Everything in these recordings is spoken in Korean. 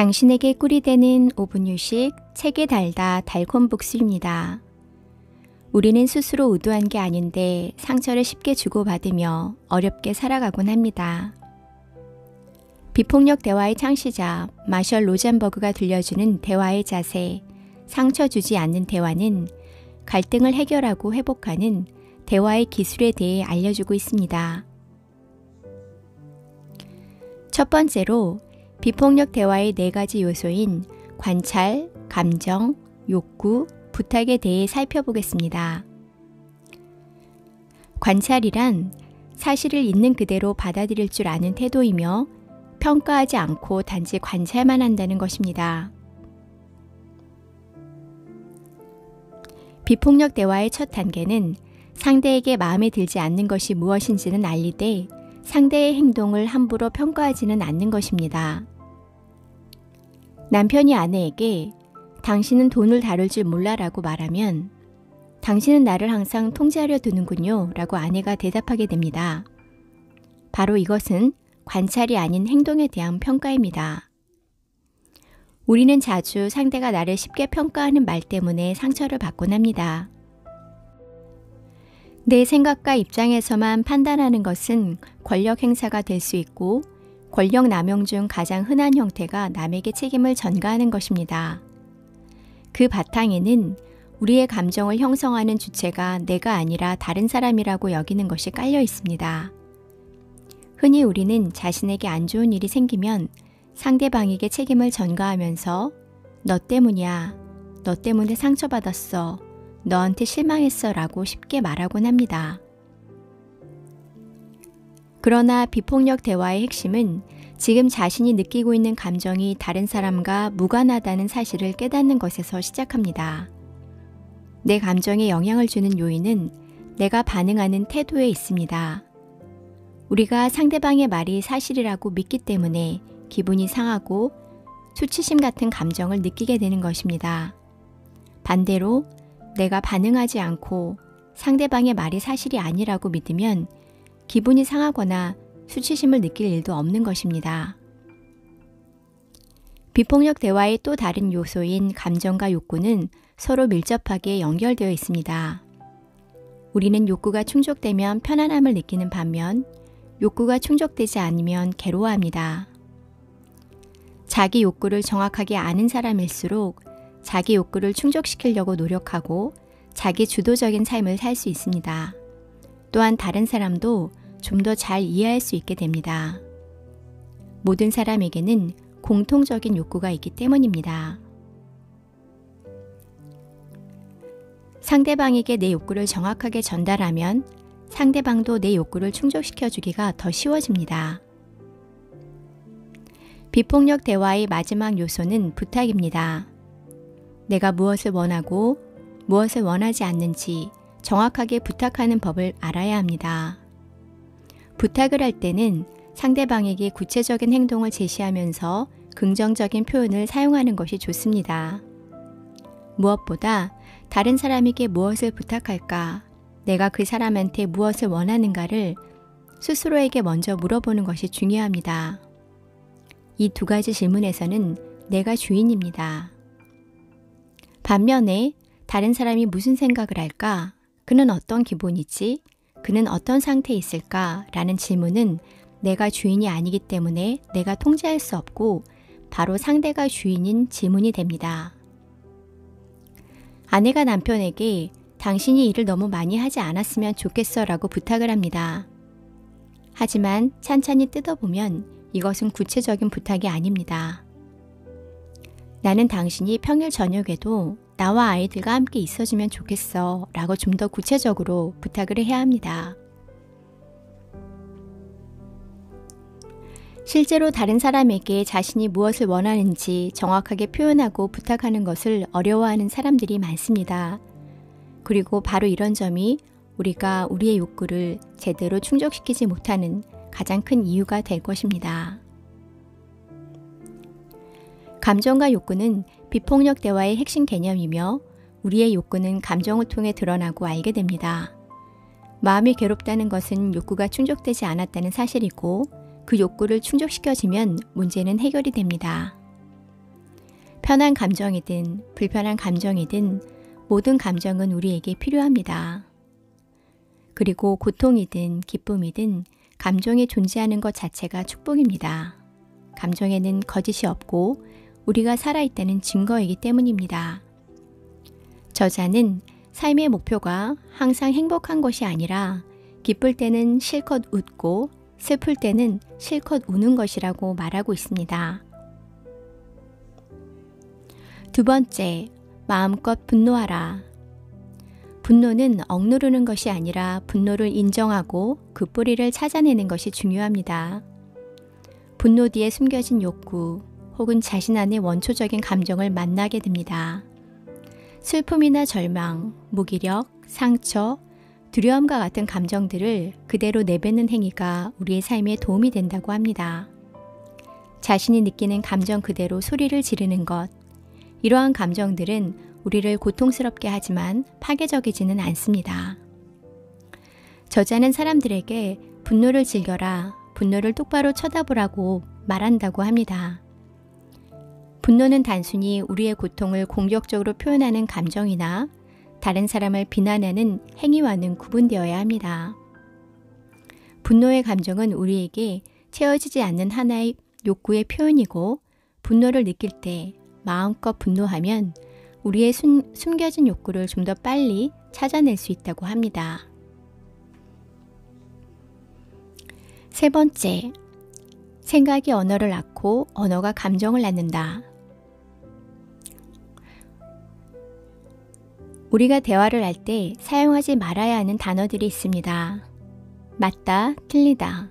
당신에게 꿀이 되는 5분 휴식, 책이 달다 달콤북스입니다. 우리는 스스로 의도한 게 아닌데 상처를 쉽게 주고받으며 어렵게 살아가곤 합니다. 비폭력 대화의 창시자 마셜 로젠버그가 들려주는 대화의 자세, 상처 주지 않는 대화는 갈등을 해결하고 회복하는 대화의 기술에 대해 알려주고 있습니다. 첫 번째로 비폭력 대화의 4가지 요소인 관찰, 감정, 욕구, 부탁에 대해 살펴보겠습니다. 관찰이란 사실을 있는 그대로 받아들일 줄 아는 태도이며 평가하지 않고 단지 관찰만 한다는 것입니다. 비폭력 대화의 첫 단계는 상대에게 마음에 들지 않는 것이 무엇인지는 알리되 상대의 행동을 함부로 평가하지는 않는 것입니다. 남편이 아내에게 당신은 돈을 다룰 줄 몰라 라고 말하면 당신은 나를 항상 통제하려 드는군요 라고 아내가 대답하게 됩니다. 바로 이것은 관찰이 아닌 행동에 대한 평가입니다. 우리는 자주 상대가 나를 쉽게 평가하는 말 때문에 상처를 받곤 합니다. 내 생각과 입장에서만 판단하는 것은 권력 행사가 될 수 있고 권력 남용 중 가장 흔한 형태가 남에게 책임을 전가하는 것입니다. 그 바탕에는 우리의 감정을 형성하는 주체가 내가 아니라 다른 사람이라고 여기는 것이 깔려 있습니다. 흔히 우리는 자신에게 안 좋은 일이 생기면 상대방에게 책임을 전가하면서 너 때문이야, 너 때문에 상처받았어, 너한테 실망했어 라고 쉽게 말하곤 합니다. 그러나 비폭력 대화의 핵심은 지금 자신이 느끼고 있는 감정이 다른 사람과 무관하다는 사실을 깨닫는 것에서 시작합니다. 내 감정에 영향을 주는 요인은 내가 반응하는 태도에 있습니다. 우리가 상대방의 말이 사실이라고 믿기 때문에 기분이 상하고 수치심 같은 감정을 느끼게 되는 것입니다. 반대로 내가 반응하지 않고 상대방의 말이 사실이 아니라고 믿으면 기분이 상하거나 수치심을 느낄 일도 없는 것입니다. 비폭력 대화의 또 다른 요소인 감정과 욕구는 서로 밀접하게 연결되어 있습니다. 우리는 욕구가 충족되면 편안함을 느끼는 반면 욕구가 충족되지 않으면 괴로워합니다. 자기 욕구를 정확하게 아는 사람일수록 자기 욕구를 충족시키려고 노력하고 자기 주도적인 삶을 살 수 있습니다. 또한 다른 사람도 좀 더 잘 이해할 수 있게 됩니다. 모든 사람에게는 공통적인 욕구가 있기 때문입니다. 상대방에게 내 욕구를 정확하게 전달하면 상대방도 내 욕구를 충족시켜주기가 더 쉬워집니다. 비폭력 대화의 마지막 요소는 부탁입니다. 내가 무엇을 원하고 무엇을 원하지 않는지 정확하게 부탁하는 법을 알아야 합니다. 부탁을 할 때는 상대방에게 구체적인 행동을 제시하면서 긍정적인 표현을 사용하는 것이 좋습니다. 무엇보다 다른 사람에게 무엇을 부탁할까, 내가 그 사람한테 무엇을 원하는가를 스스로에게 먼저 물어보는 것이 중요합니다. 이 2가지 질문에서는 내가 주인입니다. 반면에 다른 사람이 무슨 생각을 할까? 그는 어떤 기분이지? 그는 어떤 상태에 있을까? 라는 질문은 내가 주인이 아니기 때문에 내가 통제할 수 없고 바로 상대가 주인인 질문이 됩니다. 아내가 남편에게 당신이 일을 너무 많이 하지 않았으면 좋겠어 라고 부탁을 합니다. 하지만 찬찬히 뜯어보면 이것은 구체적인 부탁이 아닙니다. 나는 당신이 평일 저녁에도 나와 아이들과 함께 있어주면 좋겠어 라고 좀 더 구체적으로 부탁을 해야 합니다. 실제로 다른 사람에게 자신이 무엇을 원하는지 정확하게 표현하고 부탁하는 것을 어려워하는 사람들이 많습니다. 그리고 바로 이런 점이 우리가 우리의 욕구를 제대로 충족시키지 못하는 가장 큰 이유가 될 것입니다. 감정과 욕구는 비폭력 대화의 핵심 개념이며 우리의 욕구는 감정을 통해 드러나고 알게 됩니다. 마음이 괴롭다는 것은 욕구가 충족되지 않았다는 사실이고 그 욕구를 충족시켜지면 문제는 해결이 됩니다. 편한 감정이든 불편한 감정이든 모든 감정은 우리에게 필요합니다. 그리고 고통이든 기쁨이든 감정이 존재하는 것 자체가 축복입니다. 감정에는 거짓이 없고 우리가 살아있다는 증거이기 때문입니다. 저자는 삶의 목표가 항상 행복한 것이 아니라 기쁠 때는 실컷 웃고 슬플 때는 실컷 우는 것이라고 말하고 있습니다. 두 번째, 마음껏 분노하라. 분노는 억누르는 것이 아니라 분노를 인정하고 그 뿌리를 찾아내는 것이 중요합니다. 분노 뒤에 숨겨진 욕구 혹은 자신 안의 원초적인 감정을 만나게 됩니다. 슬픔이나 절망, 무기력, 상처, 두려움과 같은 감정들을 그대로 내뱉는 행위가 우리의 삶에 도움이 된다고 합니다. 자신이 느끼는 감정 그대로 소리를 지르는 것, 이러한 감정들은 우리를 고통스럽게 하지만 파괴적이지는 않습니다. 저자는 사람들에게 분노를 즐겨라, 분노를 똑바로 쳐다보라고 말한다고 합니다. 분노는 단순히 우리의 고통을 공격적으로 표현하는 감정이나 다른 사람을 비난하는 행위와는 구분되어야 합니다. 분노의 감정은 우리에게 채워지지 않는 하나의 욕구의 표현이고 분노를 느낄 때 마음껏 분노하면 우리의 숨겨진 욕구를 좀 더 빨리 찾아낼 수 있다고 합니다. 세 번째, 생각이 언어를 낳고 언어가 감정을 낳는다. 우리가 대화를 할 때 사용하지 말아야 하는 단어들이 있습니다. 맞다, 틀리다,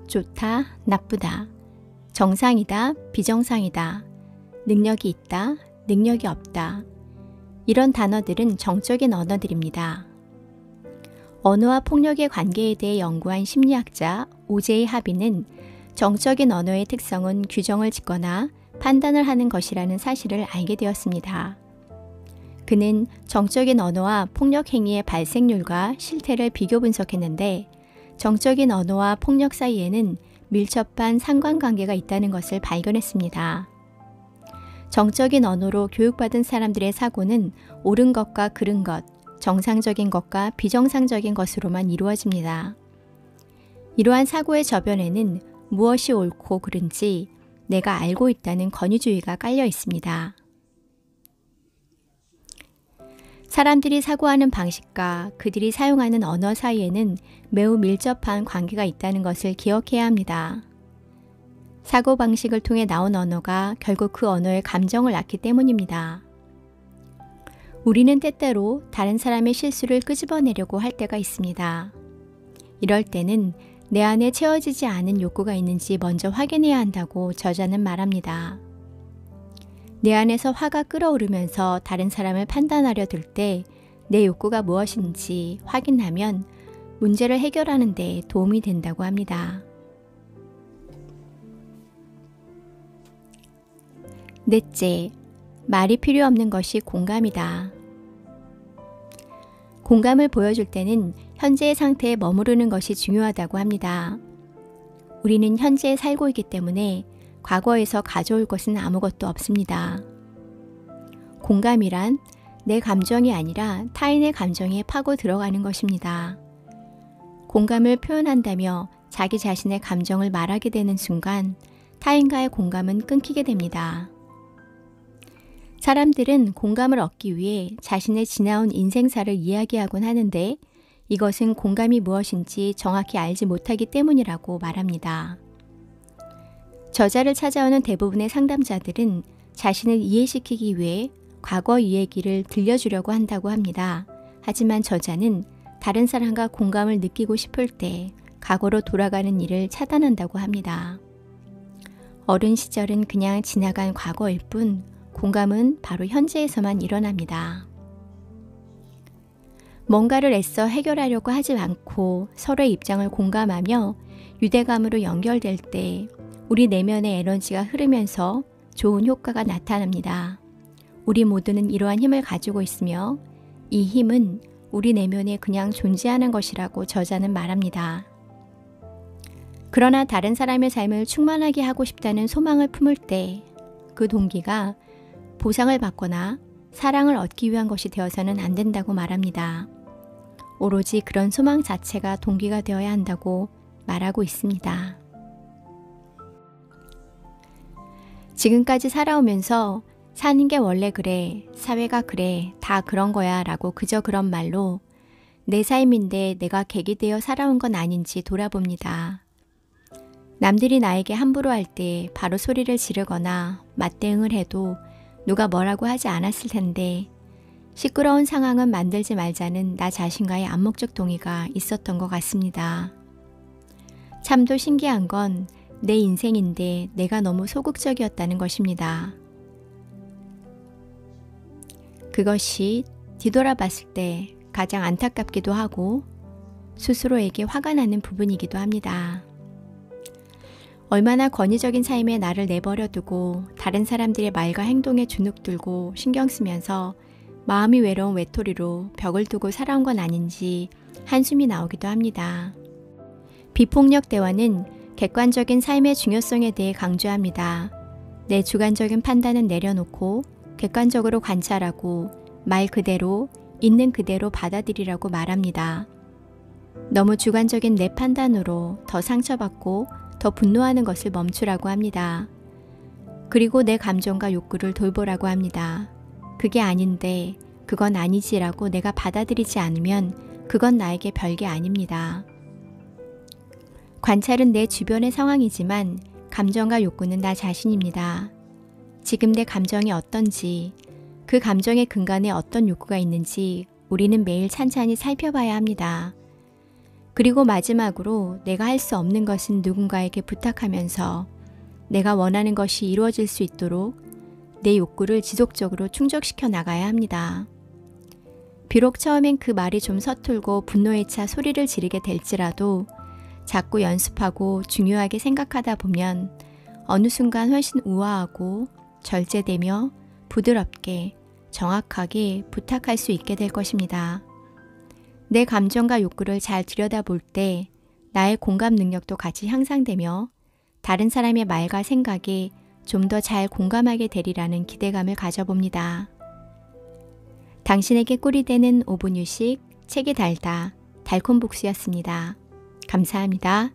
좋다, 나쁘다, 정상이다, 비정상이다, 능력이 있다, 능력이 없다. 이런 단어들은 정적인 언어들입니다. 언어와 폭력의 관계에 대해 연구한 심리학자 오제이 하비는 정적인 언어의 특성은 규정을 짓거나 판단을 하는 것이라는 사실을 알게 되었습니다. 그는 정적인 언어와 폭력 행위의 발생률과 실태를 비교 분석했는데 정적인 언어와 폭력 사이에는 밀접한 상관관계가 있다는 것을 발견했습니다. 정적인 언어로 교육받은 사람들의 사고는 옳은 것과 그른 것, 정상적인 것과 비정상적인 것으로만 이루어집니다. 이러한 사고의 저변에는 무엇이 옳고 그른지 내가 알고 있다는 권위주의가 깔려 있습니다. 사람들이 사고하는 방식과 그들이 사용하는 언어 사이에는 매우 밀접한 관계가 있다는 것을 기억해야 합니다. 사고방식을 통해 나온 언어가 결국 그 언어의 감정을 낳기 때문입니다. 우리는 때때로 다른 사람의 실수를 끄집어내려고 할 때가 있습니다. 이럴 때는 내 안에 채워지지 않은 욕구가 있는지 먼저 확인해야 한다고 저자는 말합니다. 내 안에서 화가 끓어오르면서 다른 사람을 판단하려 들 때 내 욕구가 무엇인지 확인하면 문제를 해결하는 데 도움이 된다고 합니다. 넷째, 말이 필요 없는 것이 공감이다. 공감을 보여줄 때는 현재의 상태에 머무르는 것이 중요하다고 합니다. 우리는 현재에 살고 있기 때문에 과거에서 가져올 것은 아무것도 없습니다. 공감이란 내 감정이 아니라 타인의 감정에 파고 들어가는 것입니다. 공감을 표현한다며 자기 자신의 감정을 말하게 되는 순간 타인과의 공감은 끊기게 됩니다. 사람들은 공감을 얻기 위해 자신의 지나온 인생사를 이야기하곤 하는데 이것은 공감이 무엇인지 정확히 알지 못하기 때문이라고 말합니다. 저자를 찾아오는 대부분의 상담자들은 자신을 이해시키기 위해 과거 이야기를 들려주려고 한다고 합니다. 하지만 저자는 다른 사람과 공감을 느끼고 싶을 때 과거로 돌아가는 일을 차단한다고 합니다. 어른 시절은 그냥 지나간 과거일 뿐 공감은 바로 현재에서만 일어납니다. 뭔가를 애써 해결하려고 하지 않고 서로의 입장을 공감하며 유대감으로 연결될 때 우리 내면의 에너지가 흐르면서 좋은 효과가 나타납니다. 우리 모두는 이러한 힘을 가지고 있으며 이 힘은 우리 내면에 그냥 존재하는 것이라고 저자는 말합니다. 그러나 다른 사람의 삶을 충만하게 하고 싶다는 소망을 품을 때 그 동기가 보상을 받거나 사랑을 얻기 위한 것이 되어서는 안 된다고 말합니다. 오로지 그런 소망 자체가 동기가 되어야 한다고 말하고 있습니다. 지금까지 살아오면서 사는 게 원래 그래, 사회가 그래, 다 그런 거야 라고 그저 그런 말로 내 삶인데 내가 객이 되어 살아온 건 아닌지 돌아봅니다. 남들이 나에게 함부로 할 때 바로 소리를 지르거나 맞대응을 해도 누가 뭐라고 하지 않았을 텐데 시끄러운 상황은 만들지 말자는 나 자신과의 암묵적 동의가 있었던 것 같습니다. 참도 신기한 건 내 인생인데 내가 너무 소극적이었다는 것입니다. 그것이 뒤돌아봤을 때 가장 안타깝기도 하고 스스로에게 화가 나는 부분이기도 합니다. 얼마나 권위적인 삶에 나를 내버려 두고 다른 사람들의 말과 행동에 주눅들고 신경 쓰면서 마음이 외로운 외톨이로 벽을 두고 살아온 건 아닌지 한숨이 나오기도 합니다. 비폭력 대화는 객관적인 삶의 중요성에 대해 강조합니다. 내 주관적인 판단은 내려놓고 객관적으로 관찰하고 말 그대로, 있는 그대로 받아들이라고 말합니다. 너무 주관적인 내 판단으로 더 상처받고 더 분노하는 것을 멈추라고 합니다. 그리고 내 감정과 욕구를 돌보라고 합니다. 그게 아닌데, 그건 아니지라고 내가 받아들이지 않으면 그건 나에게 별게 아닙니다. 관찰은 내 주변의 상황이지만 감정과 욕구는 나 자신입니다. 지금 내 감정이 어떤지, 그 감정의 근간에 어떤 욕구가 있는지 우리는 매일 찬찬히 살펴봐야 합니다. 그리고 마지막으로 내가 할 수 없는 것은 누군가에게 부탁하면서 내가 원하는 것이 이루어질 수 있도록 내 욕구를 지속적으로 충족시켜 나가야 합니다. 비록 처음엔 그 말이 좀 서툴고 분노에 차 소리를 지르게 될지라도 자꾸 연습하고 중요하게 생각하다 보면 어느 순간 훨씬 우아하고 절제되며 부드럽게 정확하게 부탁할 수 있게 될 것입니다. 내 감정과 욕구를 잘 들여다볼 때 나의 공감 능력도 같이 향상되며 다른 사람의 말과 생각에 좀 더 잘 공감하게 되리라는 기대감을 가져봅니다. 당신에게 꿀이 되는 5분 휴식, 책이 달다, 달콤복수였습니다. 감사합니다.